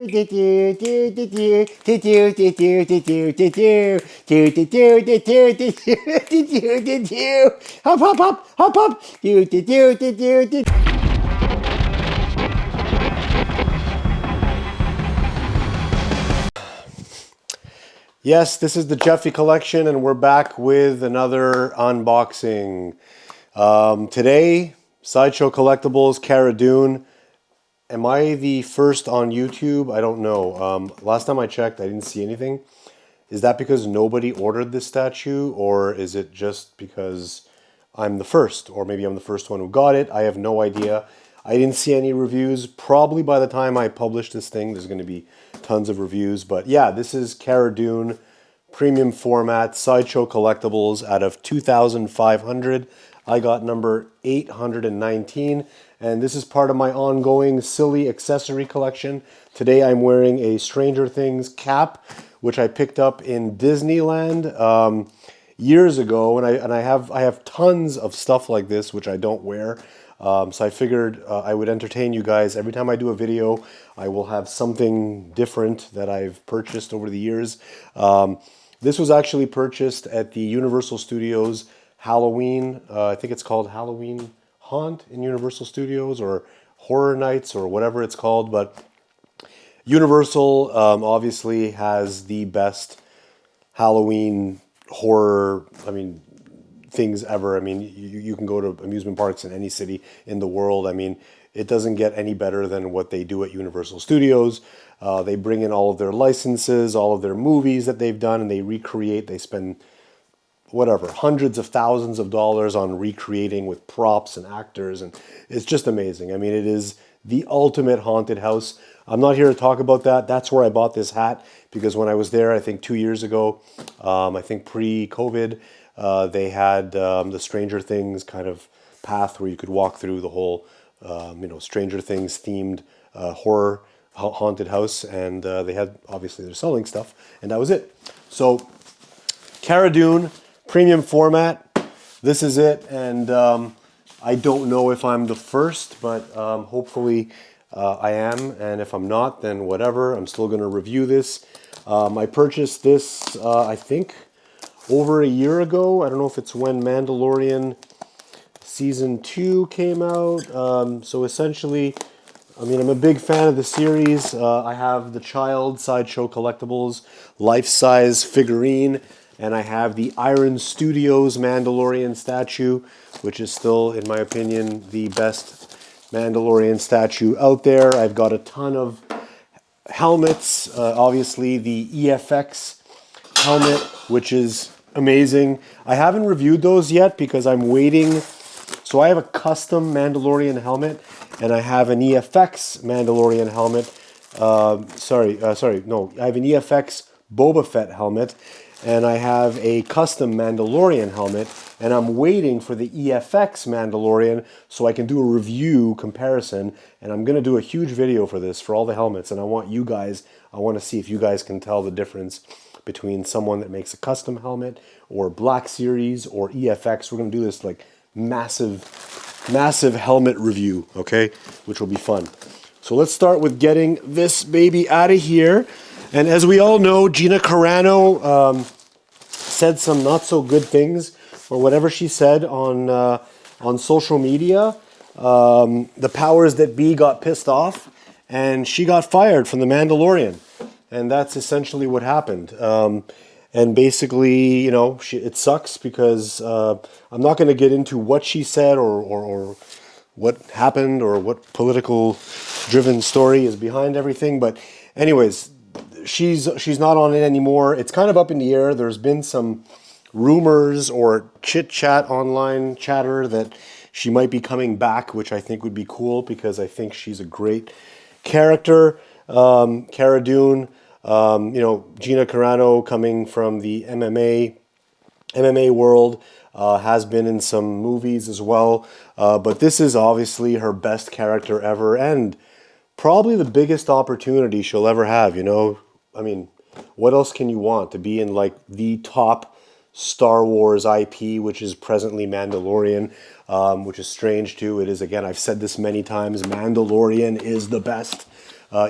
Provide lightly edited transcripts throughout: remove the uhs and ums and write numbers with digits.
Hop, hop, hop, hop, hop. Yes, this is the Geoffy collection, and we're back with another unboxing. Today, Sideshow Collectibles, Cara Dune. Am I the first on YouTube? I don't know. Last time I checked, I didn't see anything. Is that because nobody ordered this statue, or is it just because I'm the first? Or maybe I'm the first one who got it. I have no idea. I didn't see any reviews. Probably by the time I publish this thing, there's going to be tons of reviews. But yeah, this is Cara Dune, premium format, Sideshow Collectibles out of 2,500. I got number 819, and this is part of my ongoing silly accessory collection. Today I'm wearing a Stranger Things cap, which I picked up in Disneyland years ago, and I have tons of stuff like this which I don't wear. So I figured I would entertain you guys. Every time I do a video, I will have something different that I've purchased over the years. This was actually purchased at the Universal Studios Halloween. I think it's called Halloween Haunt in Universal Studios, or Horror Nights, or whatever it's called. But Universal obviously has the best Halloween horror, things ever. You can go to amusement parks in any city in the world. It doesn't get any better than what they do at Universal Studios. They bring in all of their licenses, all of their movies that they've done, and they recreate. They spend hundreds of thousands of dollars on recreating with props and actors, and it's just amazing. It is the ultimate haunted house. I'm not here to talk about that. That's where I bought this hat, because when I was there, I think 2 years ago, I think pre-COVID, they had the Stranger Things kind of path where you could walk through the whole, Stranger Things themed horror haunted house, and they had, obviously, they're selling stuff, and that was it. So, Cara Dune, premium format. This is it, and I don't know if I'm the first, but hopefully I am, and if I'm not, then whatever. I'm still going to review this. I purchased this, I think, over a year ago. I don't know if it's when Mandalorian Season 2 came out. So essentially, I'm a big fan of the series. I have the child Sideshow Collectibles life-size figurine, and I have the Iron Studios Mandalorian statue, which is still, in my opinion, the best Mandalorian statue out there. I've got a ton of helmets. Obviously, the EFX helmet, which is amazing. I haven't reviewed those yet because I'm waiting. So I have a custom Mandalorian helmet, and I have an EFX Mandalorian helmet. I have an EFX Boba Fett helmet, and I have a custom Mandalorian helmet, and I'm waiting for the EFX Mandalorian so I can do a review comparison, and I'm going to do a huge video for this, for all the helmets, and I want to see if you guys can tell the difference between someone that makes a custom helmet, or Black Series, or EFX. We're going to do this like massive helmet review, okay, which will be fun. So let's start with getting this baby out of here. And as we all know, Gina Carano said some not so good things, or whatever she said on social media. The powers that be got pissed off, and she got fired from The Mandalorian. And that's essentially what happened. And basically, it sucks because I'm not going to get into what she said or what happened or what political driven story is behind everything. But anyways, she's not on it anymore. It's kind of up in the air. There's been some rumors or chit-chat, online chatter, that she might be coming back, which I think would be cool because I think she's a great character. Cara Dune, Gina Carano, coming from the MMA world, has been in some movies as well. But this is obviously her best character ever, and probably the biggest opportunity she'll ever have, what else can you want? To be in like the top Star Wars IP, which is presently Mandalorian, which is strange too. It is, again, I've said this many times, Mandalorian is the best.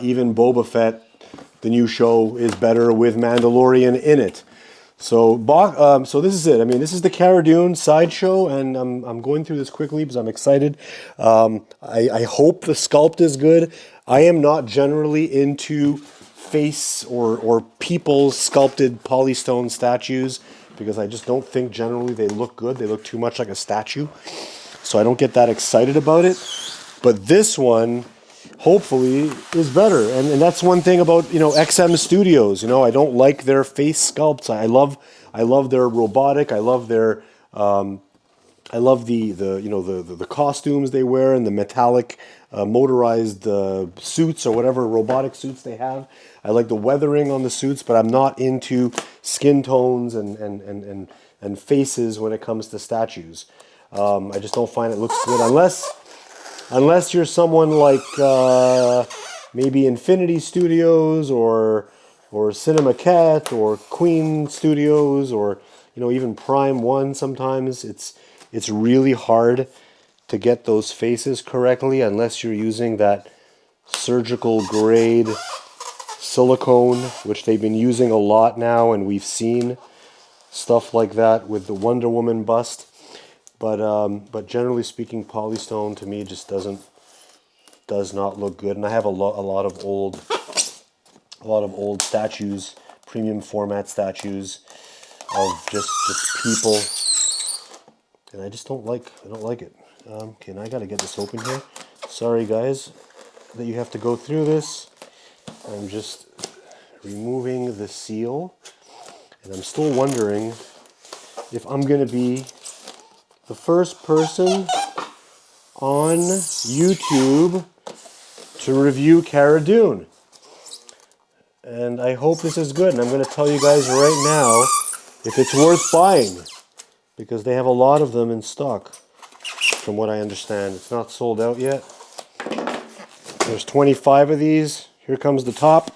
Even Boba Fett, the new show, is better with Mandalorian in it. So, so this is it. I mean, this is the Cara Dune Sideshow, and I'm going through this quickly because I'm excited. I hope the sculpt is good. I am not generally into face or people sculpted polystone statues because I just don't think generally they look good. They look too much like a statue, so I don't get that excited about it. But this one, hopefully, is better. And that's one thing about, XM Studios. I don't like their face sculpts. I love their robotic. I love their I love the costumes they wear and the metallic motorized suits or whatever robotic suits they have. I like the weathering on the suits, but I'm not into skin tones and faces when it comes to statues. I just don't find it looks good unless you're someone like maybe Infinity Studios or Cinemaquette or Queen Studios or even Prime One. Sometimes it's really hard to get those faces correctly unless you're using that surgical grade silicone, which they've been using a lot now, and we've seen stuff like that with the Wonder Woman bust. But generally speaking, polystone to me just does not look good. And I have a lot of old statues, premium format statues of just people, and I just don't like it. Okay, now I gotta get this open here. Sorry guys that you have to go through this. I'm just removing the seal, and I'm still wondering if I'm gonna be the first person on YouTube to review Cara Dune. And I hope this is good, and I'm going to tell you guys right now if it's worth buying, because they have a lot of them in stock, from what I understand. It's not sold out yet. There's 25 of these. Here comes the top.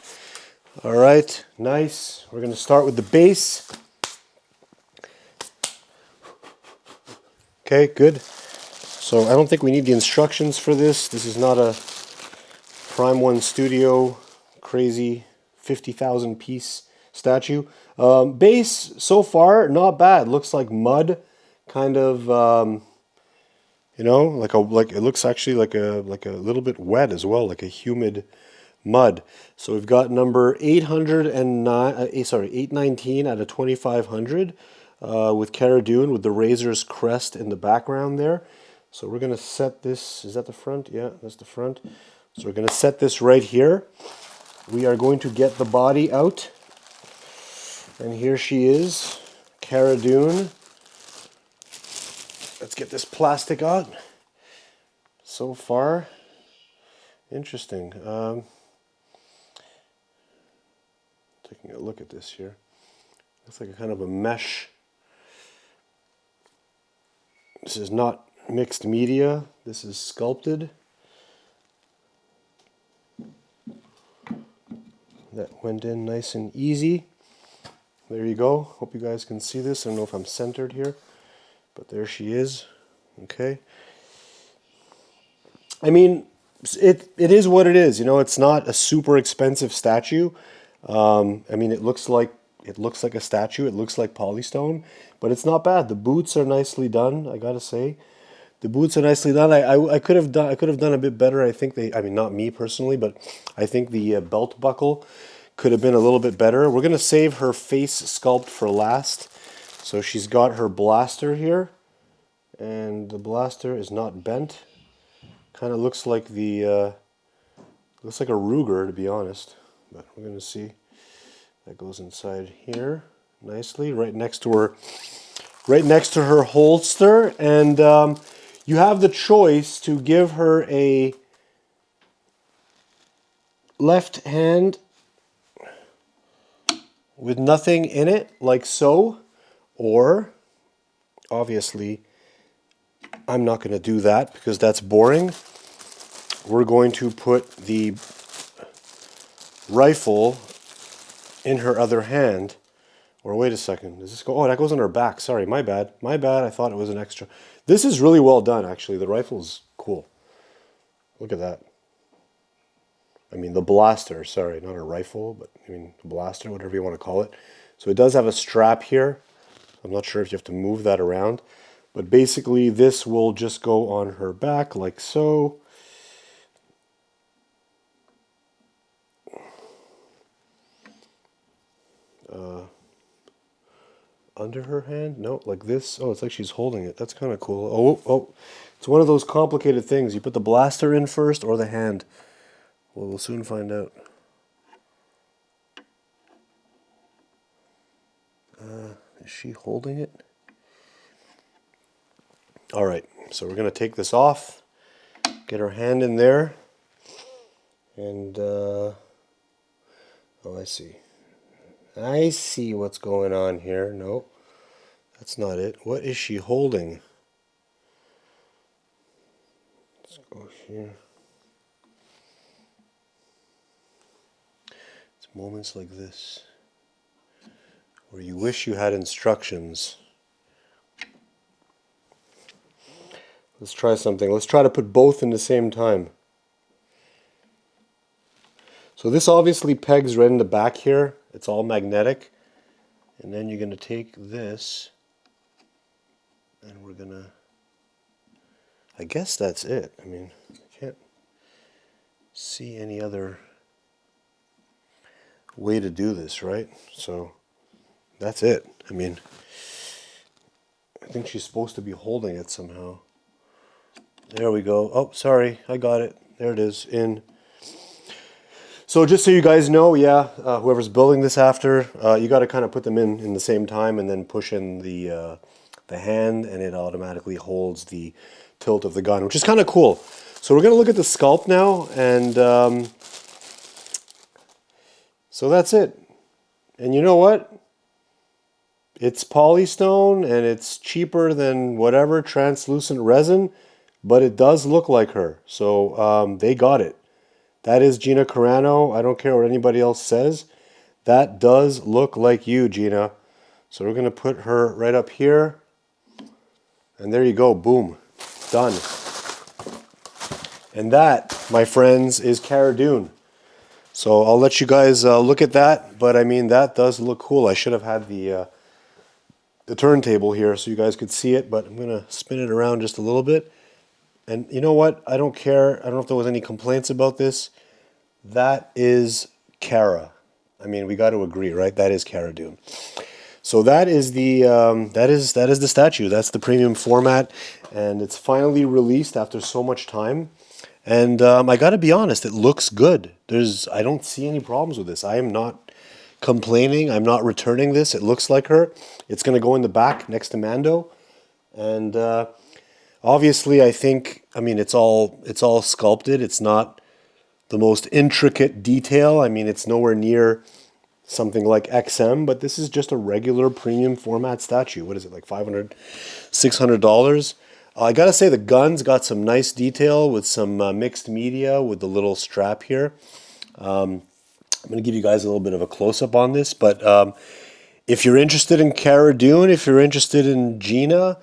All right, nice. We're going to start with the base. Okay, good. So I don't think we need the instructions for this. This is not a Prime One Studio crazy 50,000 piece statue. Base so far not bad. Looks like mud, kind of. Like it looks actually like a little bit wet as well, like a humid mud. So we've got number 819 out of 2500 with Cara Dune with the Razor's crest in the background there. So we're gonna set this. Is that the front? Yeah, that's the front. So we're gonna set this right here. We are going to get the body out, and here she is, Cara Dune. Let's get this plastic out. So far, interesting. Taking a look at this here. Looks like a kind of a mesh. This is not mixed media. This is sculpted. That went in nice and easy. There you go. Hope you guys can see this. I don't know if I'm centered here, but there she is. Okay. I mean, it is what it is. It's not a super expensive statue. I mean, it looks like a statue. It looks like polystone, but it's not bad. The boots are nicely done, I gotta say. The boots are nicely done. I could have done a bit better. I think I mean, not me personally, but I think the belt buckle could have been a little bit better. We're gonna save her face sculpt for last. So she's got her blaster here, and the blaster is not bent. Kind of looks like a Ruger, to be honest. But we're gonna see. That goes inside here nicely, right next to her holster, and you have the choice to give her a left hand with nothing in it, like so, or obviously I'm not going to do that because that's boring. We're going to put the rifle in her other hand. Or wait a second, does this go? Oh, that goes on her back. Sorry, my bad. My bad, I thought it was an extra. This is really well done, actually. The rifle's cool. Look at that. I mean, the blaster, sorry, not a rifle, but I mean, the blaster, whatever you want to call it. So it does have a strap here. I'm not sure if you have to move that around. But basically, this will just go on her back like so. Under her hand? No, like this. Oh, it's like she's holding it. That's kind of cool. Oh, it's one of those complicated things. You put the blaster in first or the hand. Well, we'll soon find out. Is she holding it? All right, so we're going to take this off, get her hand in there, and, oh, I see. I see what's going on here. No, that's not it. What is she holding? Let's go here. It's moments like this where you wish you had instructions. Let's try something. Let's try to put both in the same time. So this obviously pegs right in the back here. It's all magnetic. And then you're going to take this and we're going to, I guess that's it. I mean, I can't see any other way to do this, right? So that's it. I mean, I think she's supposed to be holding it somehow. There we go. Oh, sorry, I got it. There it is, in. So just so you guys know, yeah, whoever's building this after, you got to kind of put them in the same time and then push in the hand, and it automatically holds the tilt of the gun, which is kind of cool. So we're going to look at the sculpt now, and so that's it. And you know what? It's polystone, and it's cheaper than whatever translucent resin, but it does look like her. So they got it. That is Gina Carano. I don't care what anybody else says. That does look like you, Gina. So we're going to put her right up here. And there you go. Boom. Done. And that, my friends, is Cara Dune. So I'll let you guys look at that. But I mean, that does look cool. I should have had the turntable here so you guys could see it. But I'm going to spin it around just a little bit. And you know what? I don't care. I don't know if there was any complaints about this. That is Cara. I mean, we got to agree, right? That is Cara Dune. So that is the that is the statue. That's the premium format, and it's finally released after so much time. And I got to be honest, it looks good. I don't see any problems with this. I am not complaining. I'm not returning this. It looks like her. It's going to go in the back next to Mando, and obviously, I mean, it's all sculpted. It's not the most intricate detail. I mean, it's nowhere near something like XM, but this is just a regular premium format statue. What is it, like $500, $600? I gotta say, the gun's got some nice detail with some mixed media with the little strap here. I'm gonna give you guys a little bit of a close-up on this, but if you're interested in Cara Dune, if you're interested in Gina,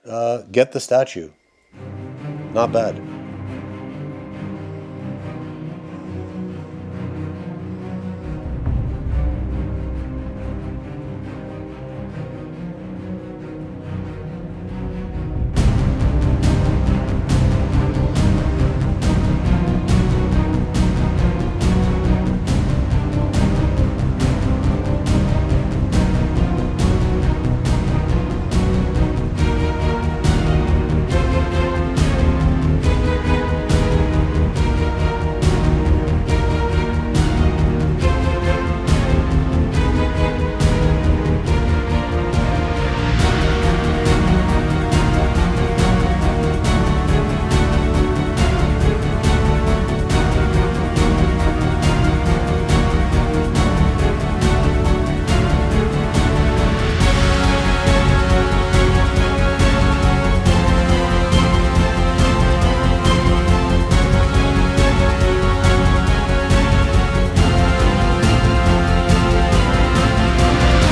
get the statue. Not bad.